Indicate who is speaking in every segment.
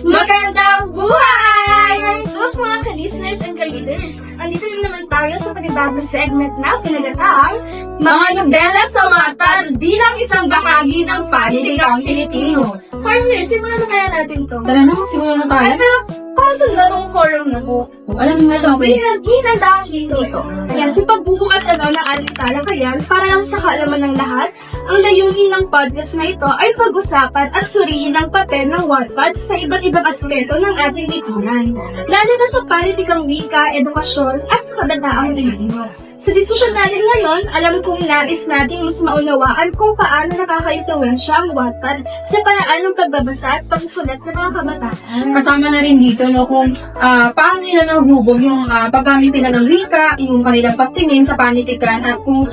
Speaker 1: Magandang buhay! So, mga ka-listeners and ka-readers, andito na naman tayo sa panibagong segment na pinagatang Mga Nobela sa Mata bilang isang bahagi ng Paninigang Pilipino. Partner, simulan na kaya natin to.
Speaker 2: Tara na, simulan na tayo.
Speaker 1: Ay, pero para sa larong forum na to,
Speaker 2: Alam mo ito, okay?
Speaker 1: Hinandaan dito. Ayan, sa pagbubukas ng ating talakayan, para lang sa kaalaman ng lahat, ang layunin ng podcast na ito ay pag-usapan at suriin ang papel ng Wattpad sa iba't ibang aspeto ng ating lipunan, lalo na sa politikang wika, edukasyon, at sa kabataang Pilipino. Sa diskusyon natin ngayon, alam kong nais natin mas maunawaan kung paano nakaka-impluwensya ang Wattpad sa paraan ng pagbabasa at pagsulat ng mga kabataan.
Speaker 2: Kasama na rin dito, no, kung paano nila nahubog yung paggamit nila ng wika, yung kanilang pagtingin sa panitikan, at kung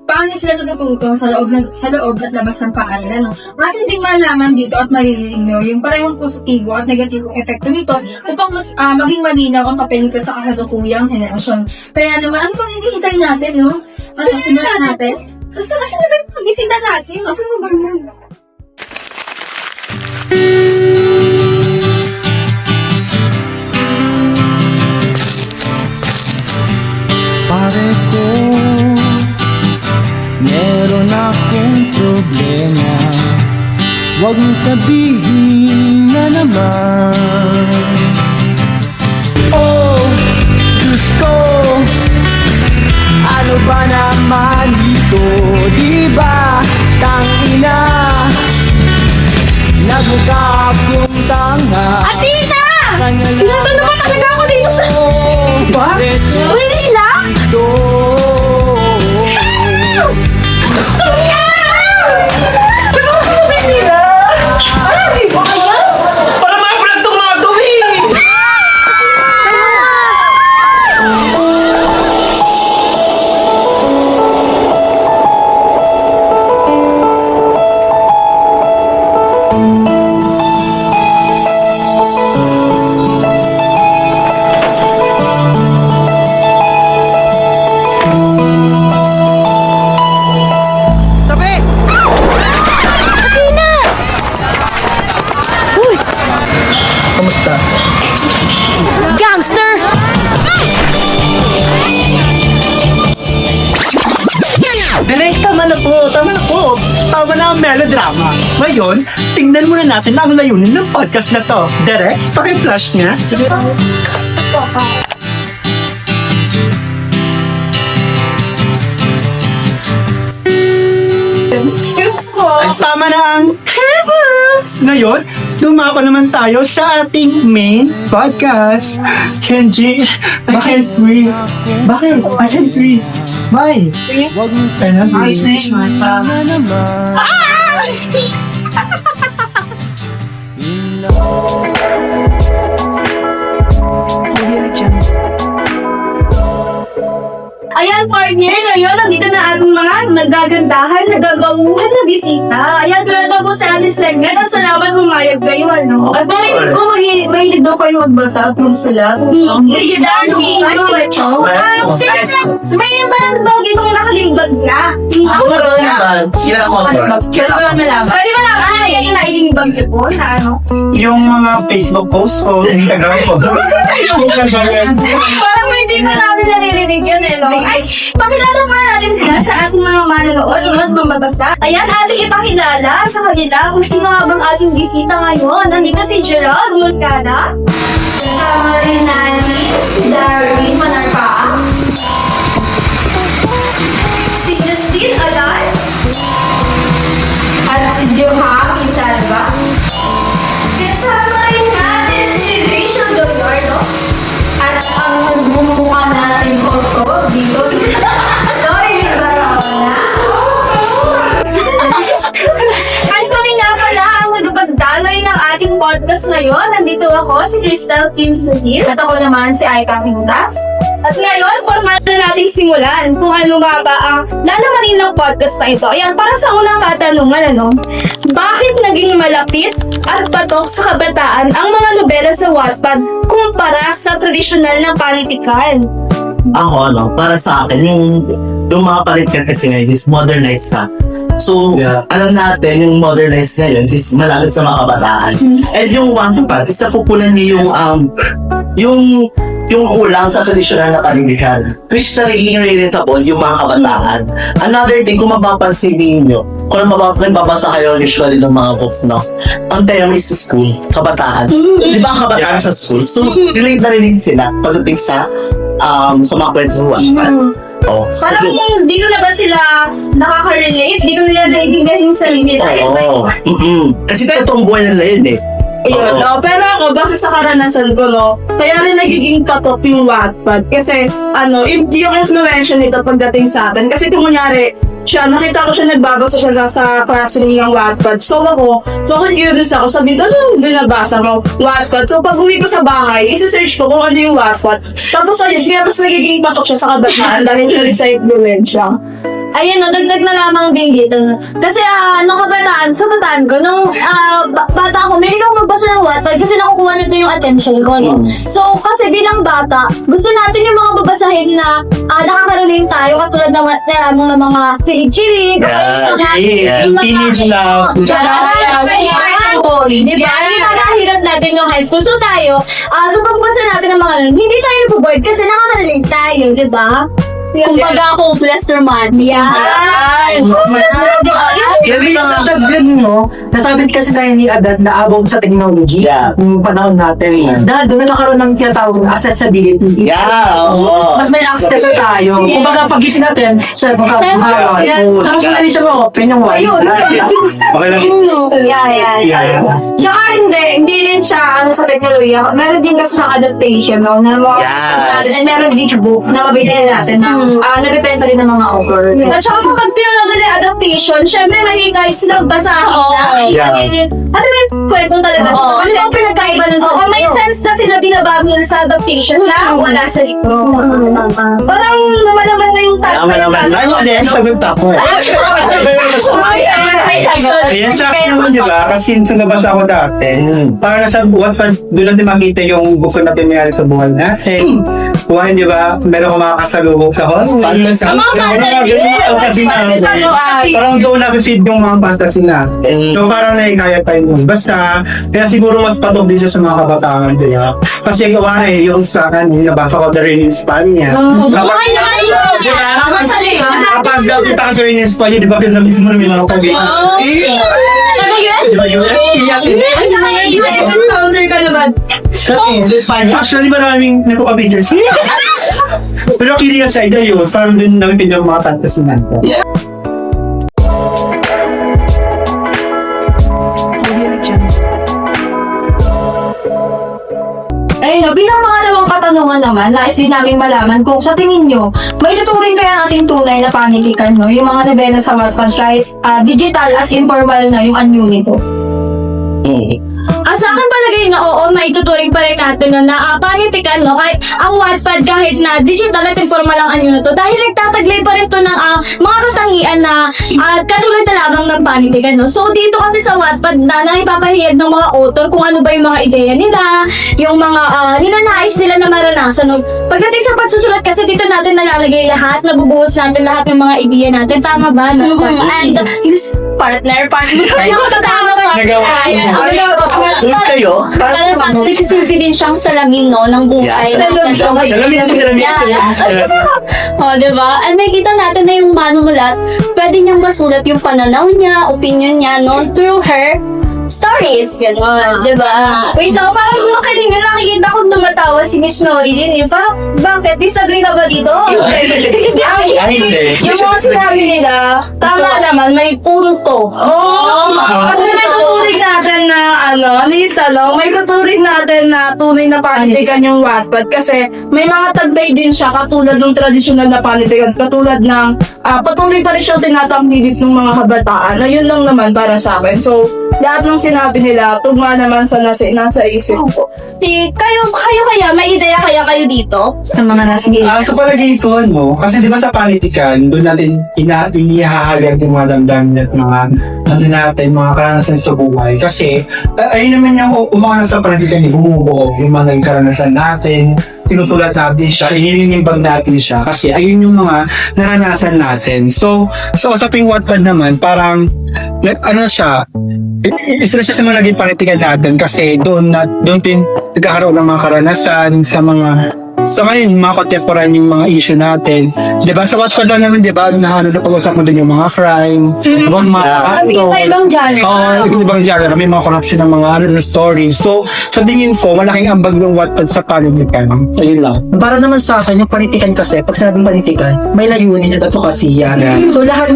Speaker 2: paano sila natututo sa loob at labas ng paaralan. No. Atin din malaman dito at maririnig nyo yung parehong positibo at negatibong epekto nito upang mas maging malinaw ang papel nito sa kasalukuyang henerasyon. Kaya naman, ano pang hinihintay natin, no? Ano, simulan natin?
Speaker 1: Saan na ba yung pagisita natin? O, saan mo ba yun?
Speaker 3: Pare ko, meron akong problema. Huwag mo sabihin na naman. Oh, Diyos ko, ano ba naman ito? Diba, tangina, nagmukha akong tanga.
Speaker 1: Atina! Sinundan naman talaga ako dito sa... Ba? Willing lang?
Speaker 4: Para mga produktong mga dumi!
Speaker 3: Tabi! Kamusta?
Speaker 1: Gangster!
Speaker 4: Direk, tama na po, tama na po. Tama na ang melodrama. Ngayon, tingnan muna natin ang layunin ng podcast na to. Direk, paki-flash niya. Sige. Tama na ang heavens! Ngayon, dumako naman tayo sa ating main podcast. Kenji, I can't breathe. Bakit? I can't breathe. Why?
Speaker 3: Huwag mo
Speaker 4: Ayos na
Speaker 3: sabihin
Speaker 4: yun.
Speaker 3: na naman.
Speaker 1: Ayan, partner, ngayon, nandito na ating mga nagagandahan, nagagawuhan na bisita. Ayan, tulad po sa ating segment, ang salamat mo ngayag kayo, ano? At narinig ko, mahilig daw kayo magbasa at magsulat. Medyo darling, ay, seriously, may parang doggy kong nakalimbag na.
Speaker 4: Ako rin ba? Sila ko ba?
Speaker 1: Pwede ba malaman? Pwede ba naman? Ay, yung nailimbag niyo po, na ano?
Speaker 4: Yung mga Facebook post ko, Instagram ko.
Speaker 1: Parang hindi ko namin naririnig yun, eh, no? Ay, pakilala mo natin sila sa ating mga manonood at mambabasa. Ayan, ating ipakilala sa kanila kung sino nga bang ating bisita ngayon. Nandito si Gerald Moncada. Kasama rin natin si Darwin Manarpa. Si Justine Adan. At si Johan Isarba. Kasama rin natin si Rachel Gallardo. At ang nagbumuka natin ko dito, Loy Barona. At kami nga pala ang magpagdaloy ng ating podcast ngayon. Nandito ako, si Crystal Kim Sunil. At ako naman, si Aika Pintas. At ngayon, formal na nating simulan kung ano nga ba ang lalamanin ng podcast na ito. Ayan, para sa unang katanungan, ano? Bakit naging malapit at patok sa kabataan ang mga nobela sa Wattpad kumpara sa tradisyonal na panitikan?
Speaker 4: Ako, para sa akin, yung lumapalit ka kasi ngayon is modernized ka.
Speaker 5: So, alam natin, yung modernized ngayon is malapit sa mga kabataan. And yung Wattpad, is napupunan niya yung kulang sa traditional na panindigan, which na nagiging relatable yung mga kabataan. Another thing, kung mapapansin ninyo, kung nababasa kayo usually ng mga books, no? Ang term is school, kabataan. Di ba ang kabataan sa school? So, relate na relate sila pagdating sa mga kwentuhan. Oh,
Speaker 1: Parang di ko na ba sila nakaka-relate? Di ko nila naiintindihan yung sarili nila.
Speaker 5: Oo. Kasi totoong buhay nila yun eh.
Speaker 2: Yun, no? Pero ako, base sa karanasan ko, no, kaya rin nagiging patok yung Wattpad. Kasi, yung influensya nito pagdating sa atin. Kasi kung kunyari, nakita ko siya nagbabasa siya sa klase niyang Wattpad. So ako curious ako, sabi ko, ano yung nabasa mo? Wattpad. So pag uwi ko sa bahay, isa-search ko kung ano yung Wattpad. Tapos ayun, kaya mas nagiging patok siya sa kabataan dahil siya sa influensya.
Speaker 6: Ayun, dagdag na lamang din dito. Kasi, nung kabataan ko, nung bata ako, may ako magbasa ng Wattpad kasi nakukuha nito yung attention ko, no? So, kasi bilang bata, gusto natin yung mga babasahin na nakaka-relate tayo, katulad ng mga kilig-kilig,
Speaker 4: Teenage love.
Speaker 6: Di ba? Nakahirap natin yung high school. So tayo, so pagbasa natin ng mga hindi tayo nabuboard kasi nakaka-relate tayo, di ba? Kumbaga ako, plus naman.
Speaker 3: Kasi natagyan mo, nasabit kasi tayo ni Adad na abong sa technology. Yung panahon natin. Dahil doon na nakaroon ng tinatawag na accessibility. Mas may access tayo. Kumbaga pagising natin, sa mga sa mas mali siya open yung wifi.
Speaker 2: Tsaka hindi rin siya sa teknolohiya. Meron din kasi sa adaptation, no? Na mga, and meron din book na mabili natin na nabibenta din ng mga author.
Speaker 1: At saka kapag pinanood nila yung adaptation, syempre mahigayit sila magbasa. Ano ba yung kwentong talaga?
Speaker 6: Ano yung pinagkaiba nun sa
Speaker 1: may sense na sila binabago nila sa adaptation lang, wala sa libro. Parang lumalaman na yung
Speaker 4: Ayan sa akin naman, di ba? Kasi ito nabasa ko dati. Para sa Wattpad, doon natin makita yung gusto natin mayroon sa buhay natin. Kuhain, di ba? Meron ko mga kasalubong sa hall. Parang doon natin-feed yung mga fantasy natin. So parang naikaya tayo magbasa. Kaya siguro mas patok din siya sa mga kabataan. Di ba? Kasi kuhain, yung sa akin, nabasa ko na rin yung spam niya. Kapag kita ka sa rin yung spam niya, di ba? Pinasabi mo namin ako pag di ba yun?
Speaker 1: Encounter ka naman.
Speaker 4: Actually, maraming nagpapapictures. Pero kidding aside na yun, parang dun namin pinag mga fantasy natin.
Speaker 2: Ayun, bilang mga namang katanungan naman, nais din namin malaman kung sa tingin nyo, may tuturing kaya natin tunay na panitikan, no? Yung mga nobela sa Wattpad kahit digital at informal na yung anyo nito.
Speaker 6: Sa akin palagay na oo, maituturing pa rin natin na panitikan, no? Kahit ang Wattpad, kahit na digital at informal ang anyo na to, dahil nagtataglay pa rin to ng mga katangian na katulad na lamang ng panitikan, no? So dito kasi sa Wattpad na ipapahiyag ng mga author kung ano ba yung mga ideya nila, yung mga ninanais nila na maranasan, no? Pagdating sa pagsusulat kasi dito natin nalalagay lahat, nabubuhos natin lahat ng mga ideya natin, tama ba? No? And his partner. Tama ba?
Speaker 5: Sus kayo?
Speaker 6: Para sa akin, nagsisilbi din siyang salamin, no, ng buhay.
Speaker 4: Salamin.
Speaker 6: O, diba? And may kita natin na yung manunulat, pwede niyang masulat yung pananaw niya, opinion niya, no, through her stories. Gano'n, diba?
Speaker 1: Wait lang, parang nung kanina nakikita ko tumatawa si Miss Nori din. Parang, bakit? Disagree ka ba dito?
Speaker 5: Hindi.
Speaker 2: Yung mga sinabi nila, tama naman, may punto. Kasi may tuturing natin na, may tuturing natin na tunay na panitikan yung Wattpad kasi may mga taglay din siya katulad ng tradisyonal na panitikan, katulad ng patuloy pa rin siyang tinatangkilik ng mga kabataan. Ayun lang naman para sa akin. So, lahat ng sinabi nila, tugma naman sa nasa isip ko.
Speaker 1: Kayo kaya, may ideya kaya kayo dito?
Speaker 2: Sa mga nasa gilid.
Speaker 4: Sa palagay ko, no? Kasi di ba sa panitikan, doon natin inihahalag yung mga damdamin at mga mga karanasan sa buhay. Kasi, ayun naman yung umakas sa panitikan, bumubuo yung mga karanasan natin, sinusulat natin siya, ininimbang natin siya kasi ayun yung mga naranasan natin. So, sa usaping Wattpad naman, parang, ano siya, isa siya sa mga naging panitikan natin kasi doon din nagkakaroon ng mga karanasan sa ngayon, mga contemporary yung mga issue natin. Diba? Sa Wattpad lang naman, diba, na pag-usap mo din yung mga crime, mga
Speaker 1: Ibang genre.
Speaker 4: ibang genre, may mga corruption ng mga stories. So, sa tingin ko, malaking ambag ng Wattpad sa panitikan. Ayun lang.
Speaker 3: Para naman sa akin, yung panitikan kasi, pag sinabing panitikan, may layunin at advocacy yan. So lahat,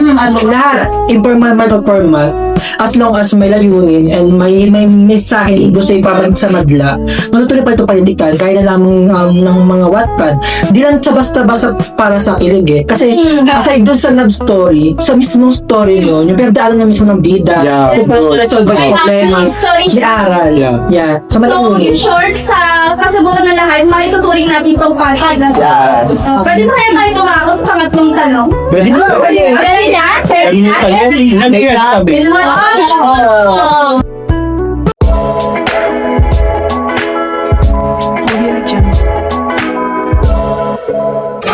Speaker 3: informal man o formal, as long as may layunin and may mensahe gusto ipabalik sa madla, matutuloy pa ito panitikan, kaya na lamang ng mga Wattpad. Di lang sa basta-basta para sa kilig eh. Kasi aside dun sa love story, sa mismong story yun, yung pagdaanan na mismo ng bida,
Speaker 4: Yeah.
Speaker 3: kung paano resolve ang problema,
Speaker 1: Story
Speaker 3: di aral.
Speaker 4: Yeah.
Speaker 3: Yeah. So,
Speaker 1: So,
Speaker 3: malayunin.
Speaker 1: in short, sa kasabukan ng lahat, maituturing natin itong panitikan.
Speaker 5: Yes.
Speaker 1: Pwede ba kaya tayo tumako sa pangatlong tanong?
Speaker 4: Pwede na.
Speaker 1: Ready na? Ready na?
Speaker 4: Nandiyan sabi.
Speaker 1: Oh.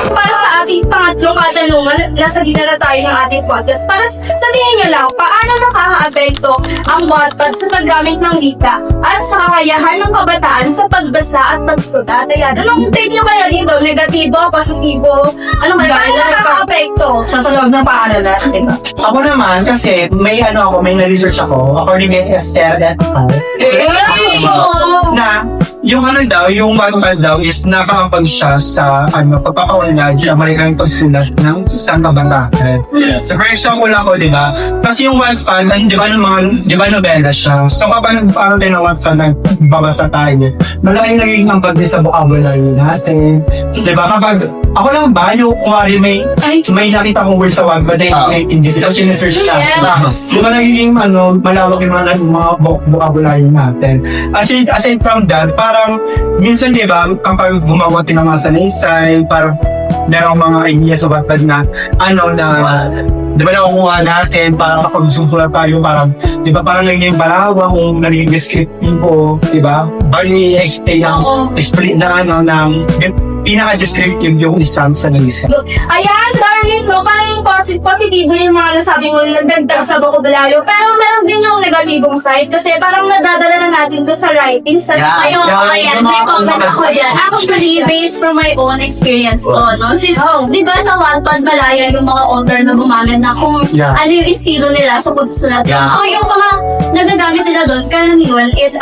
Speaker 1: Para sa ating pangatlong katanungan, nasa gina na tayo ng ating podcast. Para sa tingin niyo lang, paano nakaka-apekto ang Wattpad sa paggamit ng wika at sa kakayahan ng kabataan sa pagbasa at pagsulat? Ayan, anong take niyo kaya dito? Negatibo, positibo? Ano kaya? Paano nakaka-apekto?
Speaker 2: Sa loob ng paaralan, di ba?
Speaker 4: Ako naman, kasi may na-research ako, according to Esther et al. Na yung yung Wattpad daw is nakakapag siya sa pagpapaunlad sa Amerikang pagsulat ng isang kabataan. So for example ako, di ba? Kasi yung Wattpad, di ba nobela siya? So kapag parang din ang Wattpad na babasa tayo, malaking naging ambag din sa vocabulary natin. Di ba? Kapag ako lang ba, yung kumari may nakita kong word sa Wattpad na hindi ko sinesearch na.
Speaker 1: Yes.
Speaker 4: Di ba nagiging malawak yung mga vocabulary natin. Aside from that, parang minsan di ba, kapag gumawa din ng mga salaysay, parang merong mga idea sa Wattpad na di ba nakukuha natin, parang kapag susulat tayo, parang, di ba parang naging balawang kung naging descriptivo, di ba? Parang i-explain na ng pinaka-descriptive yung isang salaysay.
Speaker 1: Ayan, darling, no? Parang positibo yung mga nasabi mo, nagdagdag sa vocabulary. Pero meron din yung negatibong side kasi parang nadadala na natin to sa writing. Ayan, may comment ako dyan. Actually, based from my own experience ko, no? Di ba sa Wattpad, malaya yung mga author na gumamit na kung ano yung estilo nila sa pagsusulat. So, yung mga nagagamit nila doon, karaniwan is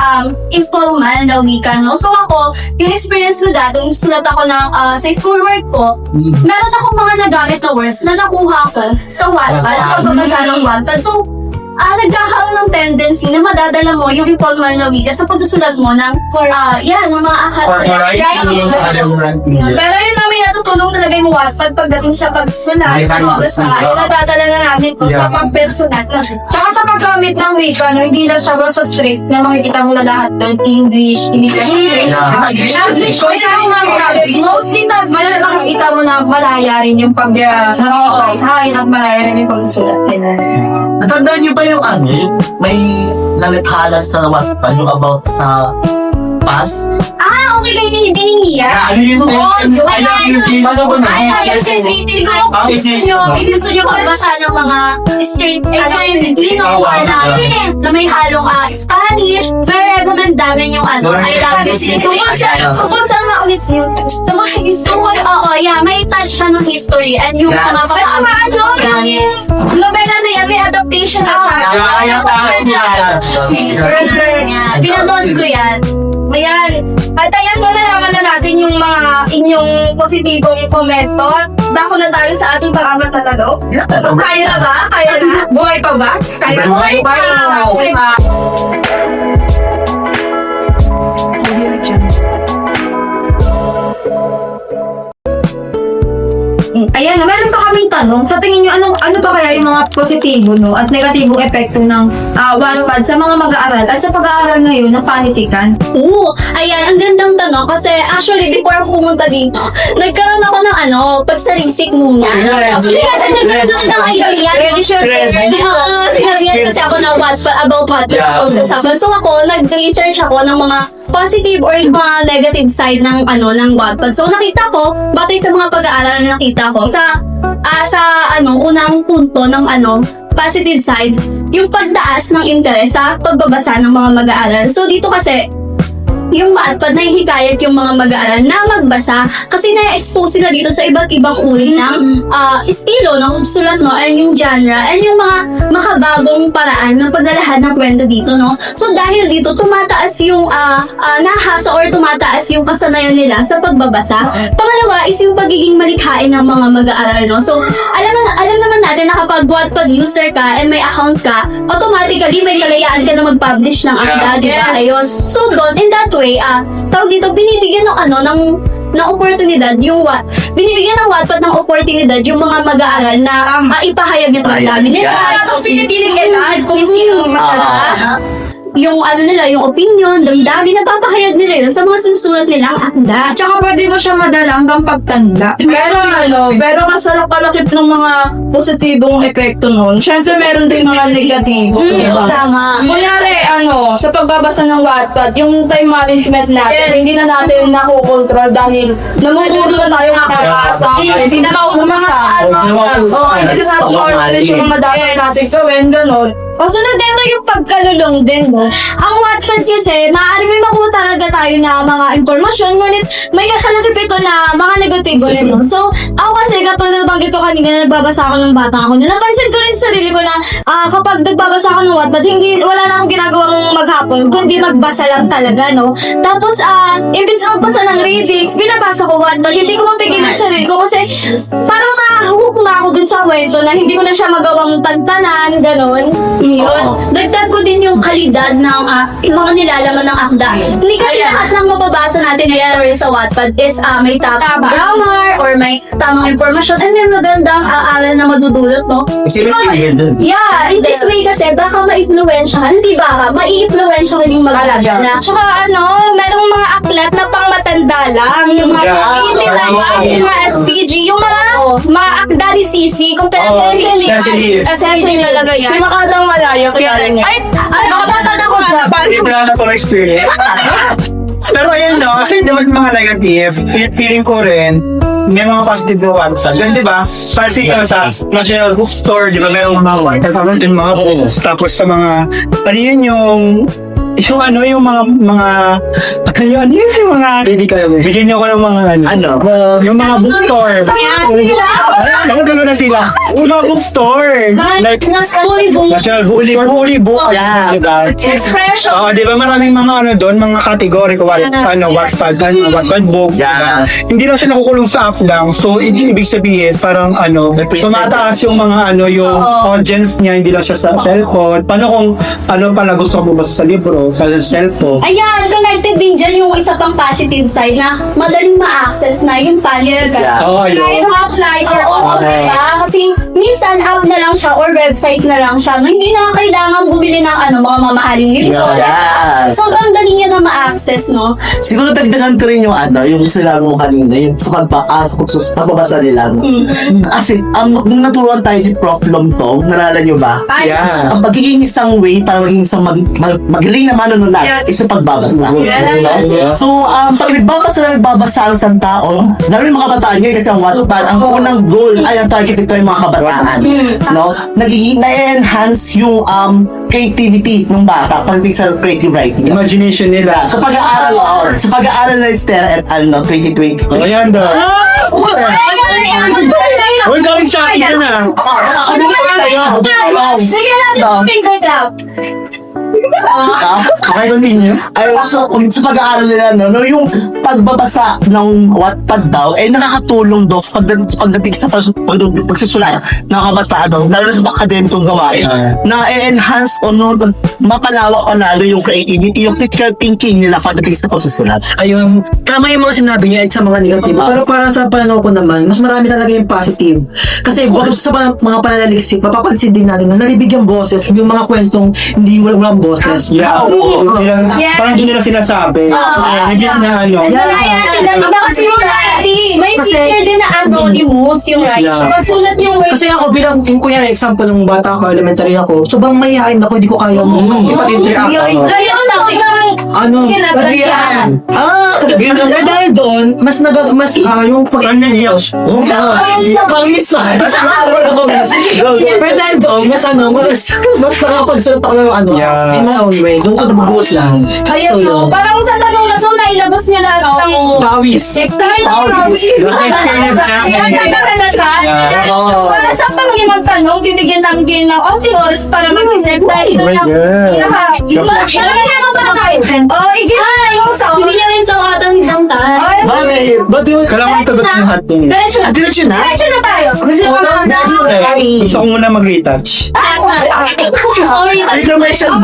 Speaker 1: informal na wika, no? So, ako, yung experience ko dati, yung sulat ako ng sa schoolwork ko, meron akong mga nagamit na words na nakuha ko sa Wattpad, sa pagbabasa ng Wattpad. So, nagkakaroon ng tendency na madadala mo yung informal na wika sa pagsusulat mo ng, ng mga writing. Pero yun na may natutulong talaga yung Wattpad pagdating sa pagsusulat, pagbabasa, nadadala na namin po sa pang-personal.
Speaker 2: Tsaka sa paggamit ng wika, no, hindi lang siya basta straight na makikita mo na lahat doon, English, hindi ka straight. English ko, mostly na, makikita mo na malaya rin yung pag-hain at malaya rin yung pagsusulat nila.
Speaker 5: Natandaan niyo ba yung may nalikhala sa Wattpad yung about sa past?
Speaker 1: Okay kayo hindi niya. If gusto nyo magbasa ng mga straight, Filipino, na may halong Spanish, very recommend namin yung I love this. Kung saan nga ulit yun? May touch siya ng history and yung mga nobela na yan, may adaptation na pinanood ko yan. Ayan. At ayan mo, nalaman na natin yung mga inyong positibong komento. Dako na tayo sa ating pangamat na tanong. Kaya na ba? Kaya na?
Speaker 2: Buhay pa ba? Kaya
Speaker 1: Buhay pa!
Speaker 2: Buhay pa!
Speaker 1: Ayan, meron pa kaming
Speaker 2: tanong, sa tingin nyo, ano pa kaya yung mga positibo no, at negatibong epekto ng Wattpad sa mga mag-aaral at sa pag-aaral ngayon ng panitikan?
Speaker 6: Oo, ayan, ang gandang tanong kasi actually before ako pumunta dito, nagkaroon ako ng pagsaliksik muna. Kasi nagkaroon ako ng idea. Sinabihan kasi ako ng Wattpad, about Wattpad. So ako, nag-research ako ng mga positive or mga negative side ng Wattpad. So nakita ko, batay sa mga pag-aaral na nakita ko, sa unang punto ng positive side, yung pagtaas ng interes sa pagbabasa ng mga mag-aaral. So dito kasi, yung Wattpad na hihikayat yung mga mag-aaral na magbasa kasi na-expose sila dito sa iba't ibang uri ng estilo ng sulat, no, and yung genre, and yung mga makabagong paraan ng paglalahad ng kwento dito, no. So dahil dito, tumataas yung nahasa or tumataas yung kasanayan nila sa pagbabasa. Pangalawa is yung pagiging malikhain ng mga mag-aaral, no. So alam naman natin na kapag Wattpad user ka and may account ka, automatically may kalayaan ka na mag-publish ng akda, di ba? Ayun. So doon, in that way, tawag dito, binibigyan ng oportunidad binibigyan ng Wattpad ng oportunidad yung mga mag-aaral na ipahayag yung damdamin nila. So, pinipiling edad kung sino masarap. Yung yung opinion, damdamin, napapahayag nila yun sa mga sinusulat nilang akda.
Speaker 2: Tsaka pwede mo siya madala hanggang pagtanda. Pero sa kalakip ng mga positibong epekto nun, syempre meron din mga negatibo. Diba?
Speaker 6: Tama.
Speaker 2: Kunyari, sa pagbabasa ng Wattpad, yung time management natin, hindi na natin nakukontrol dahil namumuro na tayo makakasa. Hindi na maumasa. Hindi na natin yung madamay natin gawin, gano'n.
Speaker 6: Kasunod dito yung pagkalulong din, no? Ang Wattpad kasi, maaari may makuha talaga tayo na mga impormasyon, ngunit may kakalakip ito na mga negatibo rin, no? So, ako kasi, katulad nabanggit ko kanina, nagbabasa ako ng bata ako, napansin ko rin sa sarili ko na kapag nagbabasa ako ng Wattpad, wala na akong ginagawang maghapon, kundi magbasa lang talaga, no? Tapos, imbis na magbasa ng readings, binabasa ko Wattpad, hindi ko mapigilan sa sarili ko kasi parang nahook na ako dun sa kwento na hindi ko na siya magawang tantanan, gano'n. Yun. Dagdag ko din yung kalidad ng mga nilalaman ng akda. Hindi kasi lahat ng mababasa natin ngayon sa Wattpad is may tamang grammar or may tamang informasyon and may magandang aral na madudulot, no? Yeah, in this way kasi baka ma-influensyahan, di ba? Ma-i-influensyahan yung mag-alaga na. Tsaka merong mga aklat na pang matanda lang. Yung mga yung mga SPG, yung mga akda ni Sisi, kung talaga Sisi talaga yan.
Speaker 2: Si Makatang Malaya, kaya niya.
Speaker 6: Nakabasa na ko sa
Speaker 4: Hindi ko na po experience. Pero ayun kasi hindi mas mga negative, feeling ko rin, may mga positive na Wattpad. Ganun, di ba? Kasi sa National Bookstore, di ba, mayroong mga Wattpad, yung mga books. Tapos sa mga, yung mga bigyan niyo ko ng mga yung mga bookstore. Gano'n na sila. Mga bookstore. Like, National Holy Book. Yeah.
Speaker 6: expression.
Speaker 4: Di ba maraming mga doon, mga category ko, Wattpad books.
Speaker 5: Yeah.
Speaker 4: Hindi lang siya nakukulong sa app lang. So, ibig sabihin, parang tumataas yung mga yung audience niya, hindi lang siya sa cellphone. Paano kung pala gusto ko bumasa sa libro, sa cellphone?
Speaker 6: Ayan, connected din dyan yung isa pang positive side na madaling ma-access na yung paliagan.
Speaker 4: Yeah.
Speaker 6: Kahit offline or online, diba? Kasi minsan app na lang siya or website na lang siya. Hindi na kailangan bumili ng mga mamahaling libro.
Speaker 5: Yes.
Speaker 6: So, ang dali niya na ma-access, no?
Speaker 5: Siguro dagdagan ko rin yung yung sinabi mo kanina, yung sa pagbabasa nila. Kasi, nung naturuan tayo ni Prof. Lomtong, nalala nyo ba?
Speaker 4: Yeah.
Speaker 5: Ang pagiging isang way para maging isang magaling na manunulat is yung pagbabasa.
Speaker 4: Yeah.
Speaker 5: So, pag nagbabasa ang isang tao, lalo yung mga kabataan nyo, kasi ang Wattpad, ang unang goal ay ang target ito yung mga kabataan. No? Nagiging na-enhance yung creativity ng bata pagdating sa creative writing.
Speaker 4: Imagination nila.
Speaker 5: Sa pag-aaral na Estera at 2020.
Speaker 4: Ayan daw. Uy, gawin sa akin yan
Speaker 5: Ano ba sa'yo?
Speaker 6: Sige lang, finger clap.
Speaker 4: Okay, continue.
Speaker 5: So, sa pag-aaral nila, yung pagbabasa ng Wattpad daw, nakakatulong daw sa pagdating sa pagsusulat ng kabataan, lalo na sa akademikong gawain, na enhance o mapalawak o lalo yung creativity, yung critical thinking nila pagdating sa pagsusulat.
Speaker 3: Ayun, tama yung mga sinabi niyo at sa mga negatibo. Pero para sa pananaw ko naman, mas marami talaga yung positive. Kasi bukod sa mga pananaliksik, mapapansin din natin na nabibigyan boses yung mga kwentong hindi walang boses.
Speaker 4: Yeah, oo.
Speaker 1: Yes.
Speaker 4: Parang hindi nila sinasabi. Just na ano.
Speaker 6: May teacher din na anonymous yung
Speaker 4: Yeah.
Speaker 6: pagsulat yung way.
Speaker 3: Kasi ako bilang, yung kuya example ng bata ko, elementary ako, sobrang mayayain ako, hindi ko kaya ipag-interact ako. Ano?
Speaker 1: Ginagayan.
Speaker 3: Pero dahil doon, mas yung
Speaker 4: Ano yun?
Speaker 5: Pangisan!
Speaker 3: Pero dahil doon, mas nakapagsulat ako ng ano,
Speaker 4: Yeah.
Speaker 3: in my own way, doon ko nabubuhos lang.
Speaker 1: Ayun
Speaker 3: So,
Speaker 1: po.
Speaker 3: yun.
Speaker 1: Parang sa tanong na to, nailabas niyo lahat ng
Speaker 4: Pawis.
Speaker 1: Pawis.
Speaker 4: Yeah.
Speaker 1: Para sa panglimang tanong, bibigyan namin kayo ng onting oras para mag-isip dahil ito
Speaker 4: Oh my
Speaker 1: ng
Speaker 4: God.
Speaker 1: Oh, isip na yung sound.
Speaker 6: Hindi niya rin sukatan isang taas.
Speaker 5: Bakit? Ba't di mo?
Speaker 4: Kailangan itagot yung hotdog.
Speaker 6: Diretso na.
Speaker 5: Diretso na?
Speaker 1: Diretso na tayo. Gusto mo
Speaker 4: Gusto ko muna mag-retouch.
Speaker 6: Sorry.
Speaker 5: Reclamation.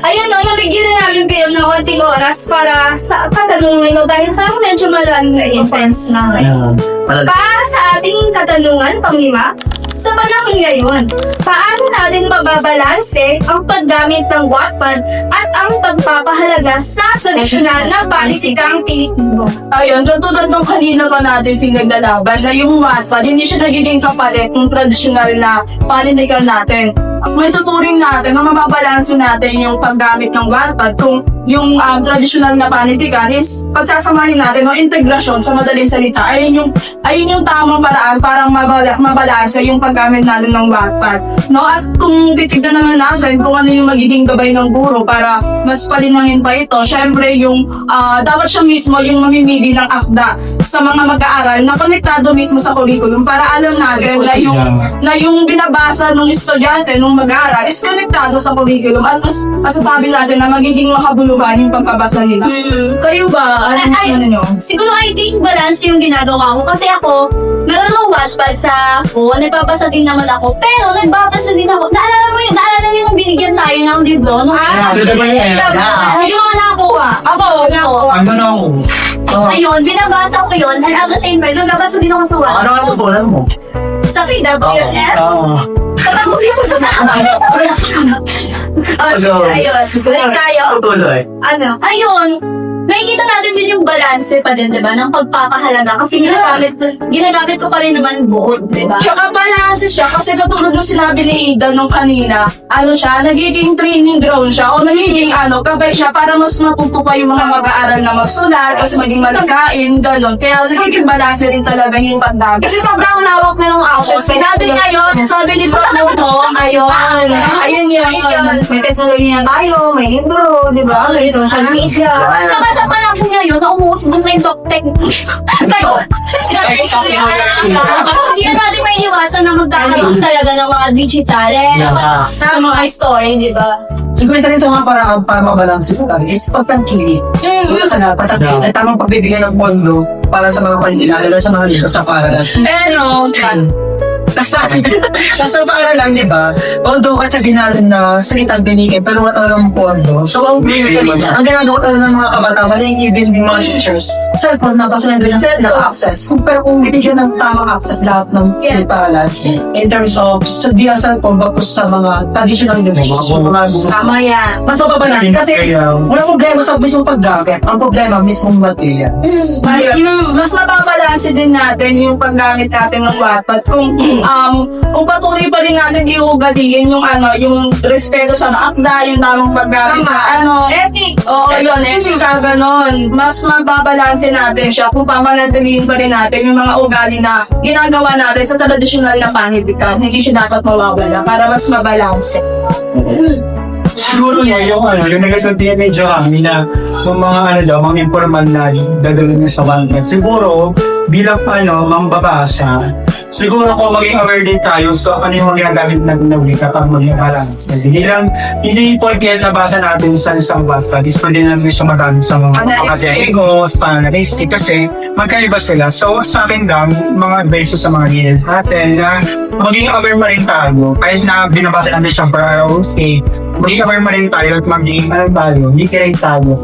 Speaker 1: Ayun, no, nabigyan na namin kayo ng onting oras para sa katanungan mo dahil parang medyo maraming na intense na ngayon. Para sa ating katanungan, panglima, sa panahon ngayon, paano natin mababalanse ang paggamit ng Wattpad at ang pagpapahalaga sa tradisyonal na politikang Pilipino?
Speaker 2: Ayun, katulad nung kanina pa natin pinaglalaban na yung Wattpad, hindi siya nagiging kapalit ng tradisyonal na paninigan natin. May tuturing natin na mababalansin natin yung paggamit ng Wattpad kung yung tradisyonal na panitikan is pagsasamahin natin o integrasyon sa madaling salita. Ayun yung tamang paraan para mabalanse yung paggamit natin ng Wattpad. No? At kung titignan naman natin kung ano yung magiging gabay ng guro para mas palinangin pa ito, syempre yung dapat siya mismo yung mamimili ng akda sa mga mag-aaral na konektado mismo sa curriculum para alam natin na yung binabasa ng estudyante nung mag-aaral is konektado sa curriculum at mas masasabi natin na magiging makabuluhan yung pagbabasa nila. Kayo ba? Ano nyo?
Speaker 1: Siguro I think balance yung ginagawa ko kasi ako, meron akong Wattpad sa ako, nagbabasa din naman ako, pero nagbabasa din ako. Naalala mo yung binigyan tayo ng libro?
Speaker 6: Sino ka nakakuha?
Speaker 1: Ako.
Speaker 4: Ano na ako?
Speaker 1: Ayun, binabasa ko yun, and at the same time, nagbabasa din ako sa Wattpad.
Speaker 5: Ano ang tutunan mo?
Speaker 1: Sa PWF. Tapos yung ayun, tuloy tayo.
Speaker 5: Tutuloy.
Speaker 1: Ano? Ayun, nakikita natin din yung balanse pa din, di ba, ng pagpapahalaga. Kasi ginagamit ko pa rin naman buod, di ba?
Speaker 2: Tsaka balanse siya kasi katulad ng sinabi ni Ida nung kanina, nagiging training ground siya o nagiging kabay siya para mas matuto pa yung mga mag-aaral na magsulat, mas maging malikain, gano'n. Kaya nagiging balanse rin talaga yung pandami.
Speaker 1: Kasi sobrang lawak na yung access.
Speaker 2: Sinabi niya yun, sabi ni Paolo, ayun yun.
Speaker 1: May teknolohiya tayo, may libro, di ba? May social media. Saka sa panahon ngayon, na umuusbos na yung tech. Hindi na natin may iwasan na magkakaroon talaga ng mga digital. Sa mga story, di ba?
Speaker 3: Siguro isa rin sa mga paraan para mabalansin ko lang is pagtangkilik. Kung sa lahat, pagtangkilik ay tamang pagbibigyan ng pondo para sa mga kanila, lalo sa mga listo sa paaralan. Kasi paaralan, di ba? Although katsabi natin na salitang binigay, pero wala talagang pondo. So, ang ginagawa talaga ng mga kabataan, maling even yung mga teachers, cellphone na kasi nandun ng access. Pero kung bibigyan ng tamang access lahat ng paaralan, in terms of study sa cellphone, tapos sa mga traditional devices,
Speaker 1: Tama yan.
Speaker 3: mas mapabalansin kasi wala problema sa mismong paggamit. Ang problema, mismong material.
Speaker 2: Ayun, mas mababalanse din natin yung paggamit natin ng Wattpad kung patuloy pa rin natin iugaliin yung respeto sa akda, yung tamang paggamit
Speaker 1: Ethics.
Speaker 2: Oo, yun, ethics ganon. Mas mababalanse natin siya kung pamanatiliin pa rin natin yung mga ugali na ginagawa natin sa tradisyonal na panitikan. Hindi siya dapat mawawala para mas mabalanse.
Speaker 4: Siguro yung nagasuntihan medyo kami na yung mga mga informal na dadalhin sa Wattpad. Siguro, bilang mambabasa, siguro kung maging aware din tayo sa ano yung ginagamit natin na wika kapag maging balance. Hindi important na basa natin sa isang Wattpad. Is pwede namin siya magamit sa mga academicals, panalistic kasi magkaiba sila. So sa akin lang, mga basis sa mga leaders natin na maging aware mo rin tayo. Kahit na binabasa natin siya per ROC, mag-cover rin tayo at maging, hindi rin tayo.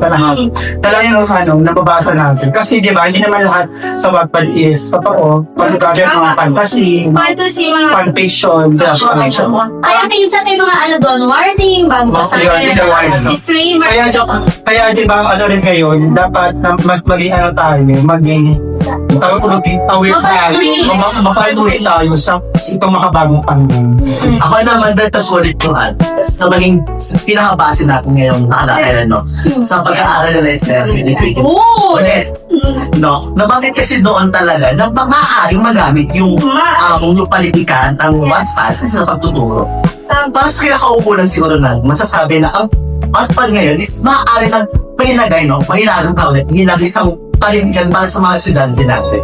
Speaker 4: Talagang nababasa natin. Kasi di ba, hindi naman lahat sa Wattpad is totoo. Pagkakagay mga fantasy,
Speaker 1: mga
Speaker 4: fanfiction,
Speaker 6: Kaya minsan may mga doon, warning, bagbasa disclaimer.
Speaker 4: Kaya di ba, rin ngayon, dapat na mas maging maging aware tayo, mapanulit tayo sa itong makabagong panahon.
Speaker 5: Ako naman, dahil ulit ko sa maging pinakabase natin ngayon sa pag-aaral na STEM 2020. Ulit, nabanggit kasi doon talaga na maaaring magamit yung politikan ang Wattpad sa pagtuturo. Para sa kinakaupunan siguro masasabi na ang Wattpad ngayon is maaari ng pahinagay isang palindigan para sa mga estudyante natin.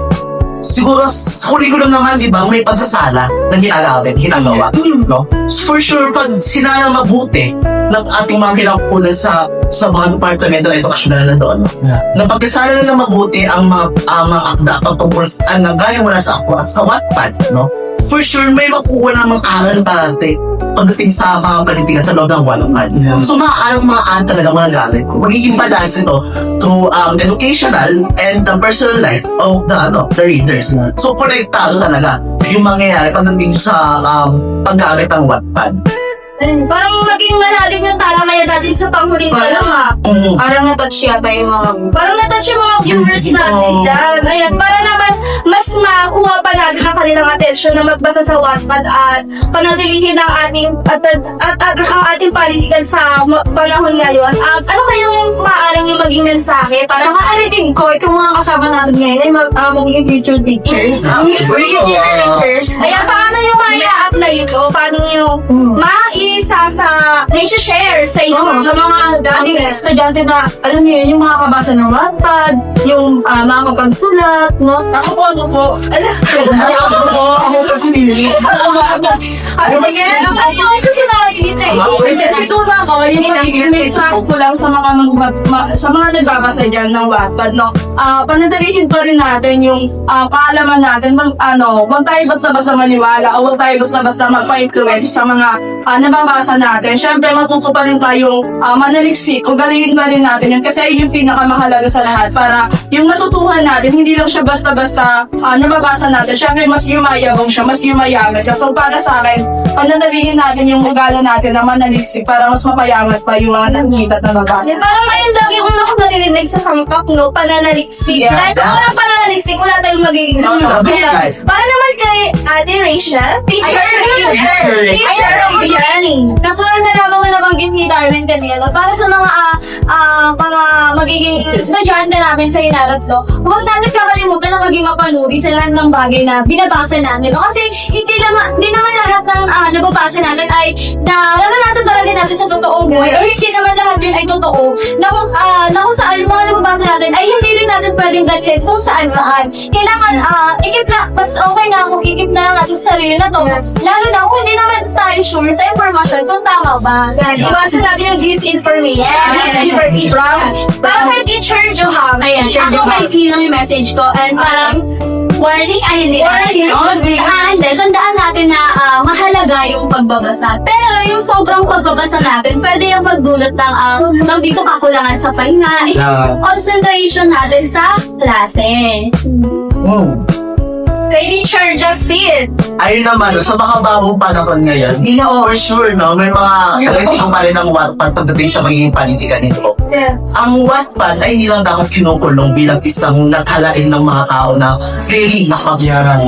Speaker 5: Siguro, sa curriculum naman, di ba, may pagsasala na ginagawa, no? For sure, pag sinala mabuti ng ating mga kinakapunan sa mga departamento na edukasyon na doon, na pagkasala na mabuti ang mga akda, ang gaya mo na sa Wattpad, no? For sure, may makuha namang aral natin pagdating sa mga panindigan sa loob ng Wattpad. So, maaari talaga mga gamit ko. Magiging balance ito through educational and personalized of the readers. So, konektado talaga yung mangyayari pagdating sa paggamit ng Wattpad.
Speaker 1: Parang maging malalim yung talakayan natin sa panghuling talaga.
Speaker 2: Parang na-touch yata yung mga...
Speaker 1: Parang na-touch yung mga viewers natin dyan. Ayan, para naman mas makuha pa natin ang kanilang atensyon na magbasa sa Wattpad at panatilihin ang ang ating panindigan sa panahon ngayon. Ano kayong maaaring yung maging mensahe para
Speaker 2: Saka aritin ko, itong mga kasama natin ngayon ay magiging future teachers. Future teachers.
Speaker 1: Ayan, paano yung ma-apply ito? Paano yung share sa inyo?
Speaker 2: Sa mga dating estudyante na, alam niyo yun, yung makakabasa ng Wattpad, yung mga magkansulat, no? Ako po.
Speaker 4: Ako kasi nili.
Speaker 1: Sige, kasi nakakilita
Speaker 2: Siguro ako, yung mensahe ko lang sa mga nagbabasa dyan ng Wattpad, no? Panatilihin pa rin natin yung kaalaman natin, huwag tayo basta-basta maniwala o huwag tayo basta-basta magpa-influence sa mga nababasa natin. Siyempre, matuto pa rin tayong manaliksik o galingin pa rin natin yun kasi yun yung pinakamahalaga sa lahat para yung natutuhan natin, hindi lang siya basta-basta nababasa natin. Siyempre, mas yumayabong siya, mas yumayaman siya. So, para sa akin, panatilihin natin yung ugali natin na manaliksik para mas mapayaman pa yung mga nakikita at nababasa.
Speaker 1: Parang ngayon lagi kong nakakarinig sa sangkap, no? Pananaliksik. Dahil kung walang pananaliksik, wala tayong magiging para naman kay Ate Rachel, teacher
Speaker 6: Katulad na lamang na nabanggit ni Darwin kanina, para sa mga magiging estudyante namin sa Inaratlo, huwag natin kakalimutan na maging mapanuri sa lahat ng bagay na binabasa namin. Kasi hindi naman lahat ng nababasa natin ay naranasan talaga natin sa totoong buhay, or hindi naman lahat yun ay totoo na kung saan yung mga nababasa natin ay hindi rin natin pwedeng dalhin kung saan-saan. Kailangan mas okay na kung ikip na lang natin sa sarili na to, lalo na kung hindi naman tayo sure sa information kung tama ba.
Speaker 1: Iwasan natin yung disinformation. Parang kay Teacher Johan, ako may bilang yung message ko, and parang warning, and then tandaan natin na mahalaga yung pagbabasa. Pero yung sobrang pagbabasa natin, pwede yung magdulot ng dito kakulangan sa pahinga, concentration natin sa klase. Kay Teacher Justin.
Speaker 5: Ayun naman, sa makabagong panahon ngayon, for sure, may mga kritikong pa rin ang Wattpad pagdating sa magiging panindigan nito. Ang Wattpad ay hindi lang dapat kinukulong bilang isang naghalain ng mga tao na freely nakapagsaran.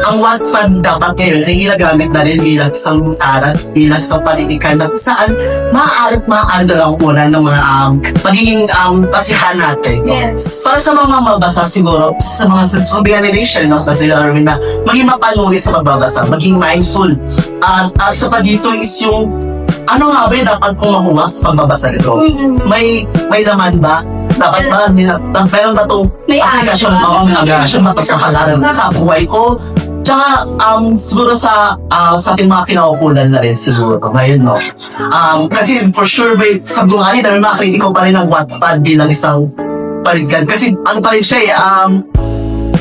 Speaker 5: Ang Wattpad dapat ngayon ay ginagamit na rin bilang isang saran, bilang isang panindigan na saan maaari na lang una ng mga magiging pasihan natin. Para sa mga mabasa siguro, sa mga relation, na maging mapanuri sa magbabasa, maging mindful. At isa pa dito is yung ano nga ba dapat kong makuha sa pagbabasa nito? May laman ba? Dapat ba? Meron ba itong aplikasyon mapasakalaran sa buhay ko? Tsaka, siguro sa ating mga kinaukulan na rin siguro ngayon, no? Kasi for sure, sa bunganin na may mga kritiko pa rin ng Wattpad bilang isang paliggan. Kasi ano pa rin siya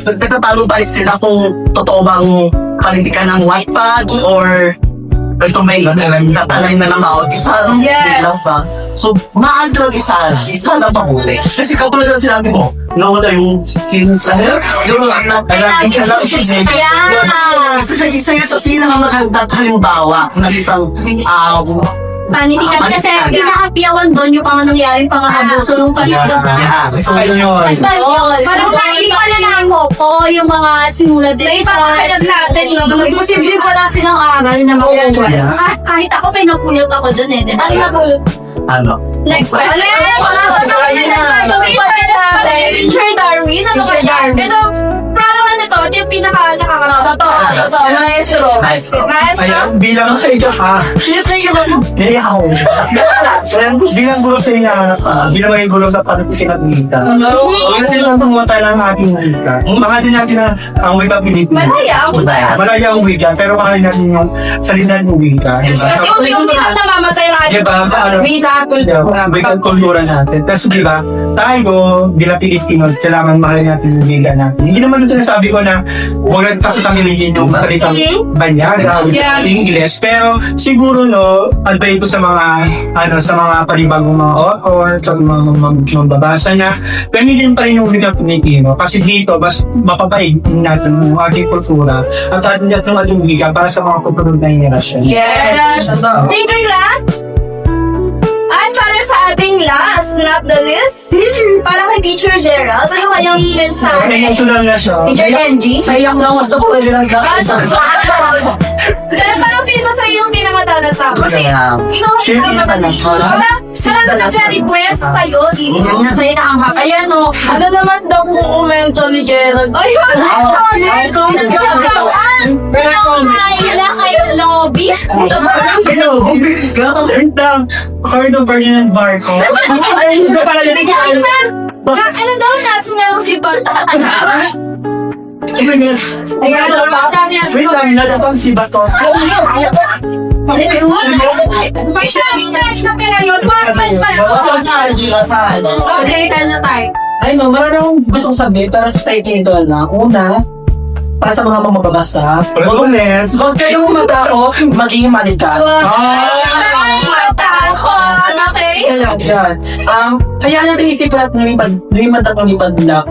Speaker 5: nagtatanong pa rin sila kung totoo bang panindigan ng Wattpad or ito may natalay na naman isa
Speaker 2: Yes.
Speaker 5: lasa. So, mahal talaga isa lang mahuli. Kasi katulad ng sinabi mo, nawala yung scenes, yung isa yun sa pinakamagandang halimbawa ng isang
Speaker 1: Panitikan kasi pinakapiyawan doon yung mga nangyari pangahabuso nung panitlo na.
Speaker 4: So, yun.
Speaker 1: Parang naiiwan na ako po yung mga sinulat din. Ipapakalag natin, no?
Speaker 2: Posibleng wala silang aral na makukuha.
Speaker 1: Kahit ako may napulot ako doon eh. Di ba?
Speaker 6: Ano napulot?
Speaker 5: ano.
Speaker 1: Next question. Richard Darwin. Ano ba siya? Ito, parang ano to, ito yung pinaka-nakakarato. So, maestro.
Speaker 4: Ayan, bilang bilang guro sa inyo, bilang maging guro sa panapikinag-wika. Kaya silang tumuha tayo ng ating wika. Baka din natin na ang wika Pilipino. Malaya ang wika, pero baka din natin yung salita ng wika.
Speaker 1: Kasi unti-unti lang namamatay ang ating
Speaker 4: Diba? Paano? Wika kultura natin. Tapos diba, tayo, bilang Pilipino, kailangan mahalin natin yung wika natin. Hindi naman sinasabi ko na huwag natin takot-tamilin yung salitang banyaga, which is English. Pero siguro no, advise ko sa mga sa mga panibagong mga author, sa mga magbabasa niya, gamitin pa rin yung wika Pilipino. Kasi dito, mas mapapaig natin yung ating kultura at ating wika para sa mga kupunod na henerasyon.
Speaker 2: Yes!
Speaker 1: Finger lang. At para sa ating last, not the least, para kay Teacher Gerald, ano kayang mensahe?
Speaker 4: Emotional na siya.
Speaker 2: Teacher Kenji?
Speaker 3: Sayang na, mas ako pwede lang
Speaker 1: Pero parang feel ko sa iyo yung pinakatatap. Kasi ikaw ang naman sarang na siya request sa'yo, di ba?
Speaker 2: Nasa'yo na ang hap. Ayan o, ano naman daw kung komento ni Gerald?
Speaker 1: Ayun! Kailan kayo lobby?
Speaker 4: Heard of Ferdinand Marcos. Ay, hindi pala yun.
Speaker 1: Ano daw nasa nga si Bata?
Speaker 4: Wait lang, nadatang si Bato.
Speaker 1: May sabi na kaya yun, parang
Speaker 2: Okay, na tayo.
Speaker 3: Ay no, meron akong gustong sabihin pero sa title na. Una, para sa mga mamababasa,
Speaker 4: Ulit.
Speaker 3: huwag kayong matao, maging manikat. Yan. Kaya natin isipin at lumipad at lumipad lang.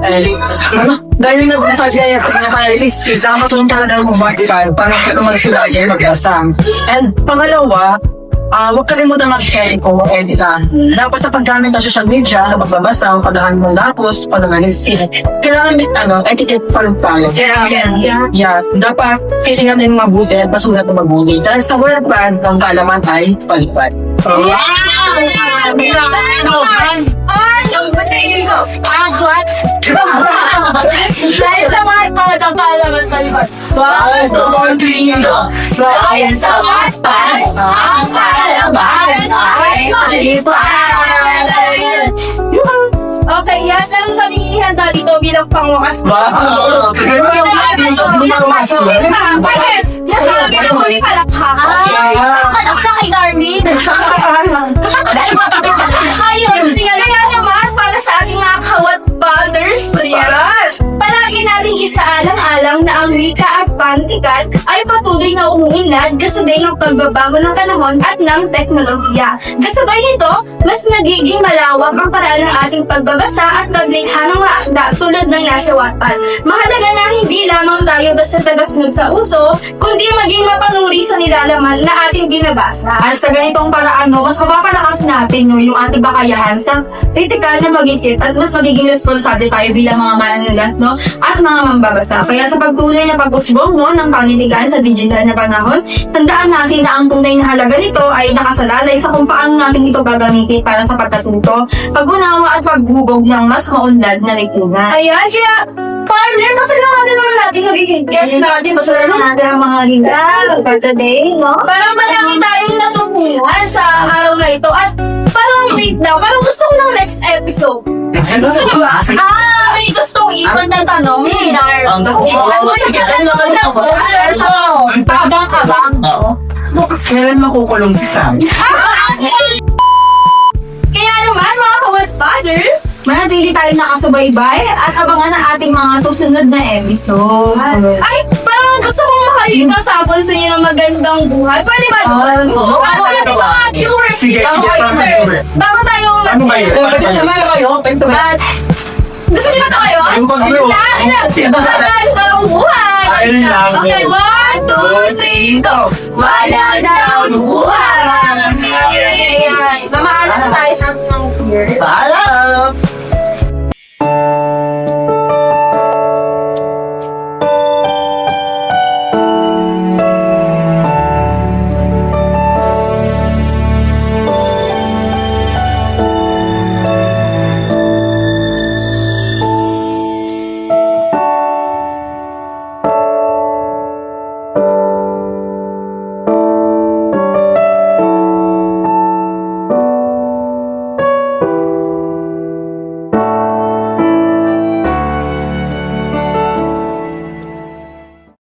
Speaker 3: Dahil na nasabi niya kasi nakarelease, dapat yung talagang mag-manikat para naman sila ay magbasa. And pangalawa, huwag kalimutan mag-share kung editan. Dapat sa paggamit ng social media, na pagbabasa, pagdahan mo lapos, pag-analysis, kailangan etiquette pa rin tayo. Yeah. Dapat kailangan din mabuti at pasulat na mabuti. Dahil sa wordpad, ang kaalaman ay palipad.
Speaker 1: Dahil sa mga talagang kaalaman sa lipat. Ayon sa Wattpad, ang kaalaman ay malipad. Okay, yan ang kami inihanda dito bilang pangwakas. Nasabi na muli palakpak. Anak na kay Darwin. Ayun, kaya naman para sa ating mga kawat-banders, palagi nating isaalang-alang na ang wika at pantikan ay patuloy na umuunlad kasabay ng pagbabago ng panahon at ng teknolohiya. Kasabay nito, mas nagiging malawak ang paraan ng ating pagbabasa at paglikha ng mga akda tulad ng nasa Wattpad. Mahalaga na hindi lamang tayo basta tagasunod sa uso, kundi maging mapanuri sa nilalaman na ating binabasa.
Speaker 2: At sa ganitong paraan, mas mapapalakas natin yung ating kakayahan sa kritikal na mag-isip at mas magiging responsable tayo bilang mga manunulat at mga mambabasa. Kaya sa pagtuloy na pag-usbong ng panitikan sa digital na panahon, tandaan natin na ang tunay na halaga nito ay nakasalalay sa kung paano natin ito gagamitin para sa pagkatuto, pag-unawa at paghubog ng mas maunlad na lipunan.
Speaker 1: Ayan, kaya partner, masalamatan naman natin nagiging guest natin. Masalamatan natin ang mga ligal for today, no? Parang malaki tayong natutunan sa araw na ito at parang wait now, parang gusto ko ng next episode. Gusto ko ba? May gusto kong iwan na tanong si Dar. Abang-abang.
Speaker 4: Kailan makukulong si Sam?
Speaker 1: Kaya naman, mga kawat-fathers,
Speaker 2: Manatili tayo nakasubaybay at abangan ang ating mga susunod na episode.
Speaker 1: ay, parang gusto kong magiging kasabon sa inyo ng magandang buhay. Pwede ba yun? Para sa ating mga viewers,
Speaker 4: Sige,
Speaker 1: mga
Speaker 4: sige,
Speaker 1: haters, bago tayong
Speaker 4: Ano ba yun?
Speaker 3: Samahan kayo, pento.
Speaker 1: At, gusto niyo ba ito kayo?
Speaker 4: Yung pag-view.
Speaker 1: Magandang dalawang buhay.
Speaker 4: Ayun lang.
Speaker 1: Okay, 1, 2, 3, go! Magandang buhay! Mamaalam tayo sa mga viewers.
Speaker 5: Paalam!